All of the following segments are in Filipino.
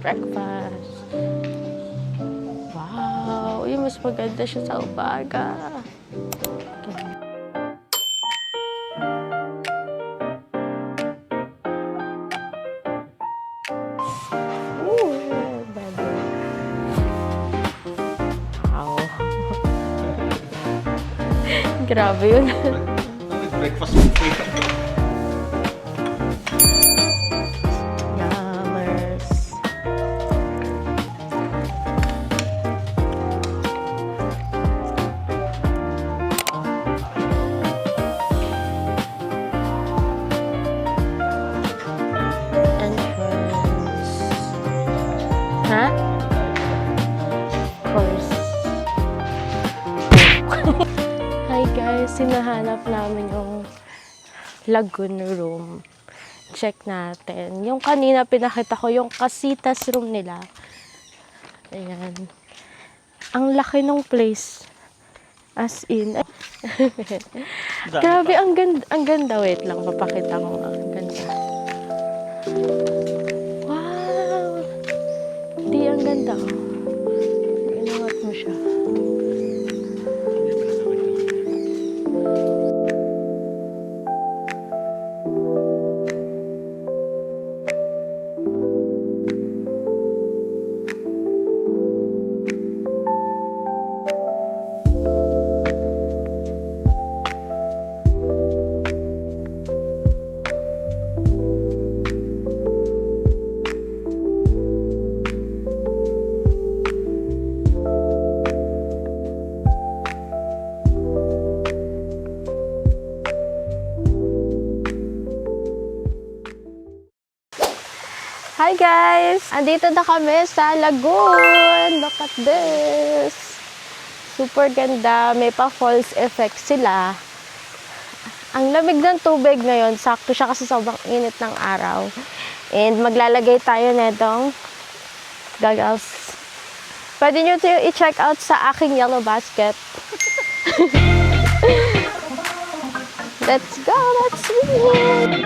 breakfast. Wow! Uy, mas maganda siya sa umaga. Wow. Grabe yun. Breakfast buffet. Yummers. Entrance. Ha? Of course. Hi guys, sinahanap namin yung lagoon room. Check natin. Yung kanina pinakita ko, yung Casitas room nila. Ayan. Ang laki ng place. As in. Grabe, ang ganda. Wait lang, papakita ko nga. Ang ganda. Wow! Hindi, ang ganda. Inangat mo siya. Hi guys! Andito na kami sa lagoon. Look at this. Super ganda. May pa falls effect sila. Ang lamig ng tubig ngayon. Sakto siya kasi sobrang init ng araw. And maglalagay tayo netong goggles. Pwede nyo ito i-check out sa aking yellow basket. Let's go! Let's swim!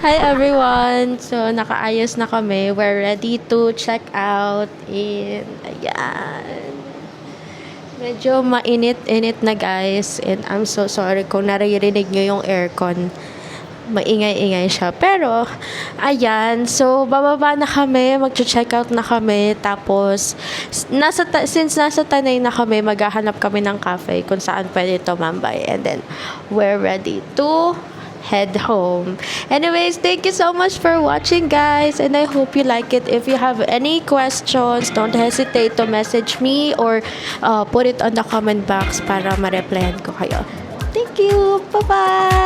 Hi everyone! So, nakaayos na kami. We're ready to check out. And, ayan. Medyo mainit-init na guys. And I'm so sorry kung naririnig nyo yung aircon. Maingay-ingay siya. Pero, ayan. So, bababa na kami. Mag-check out na kami. Tapos, since nasa Tanay na kami, maghahanap kami ng cafe kung saan pwede tumambay. And then, we're ready to head home. Anyways, thank you so much for watching guys, and I hope you like it. If you have any questions, don't hesitate to message me or put it on the comment box para ma-replyan ko kayo. Thank you! Bye-bye!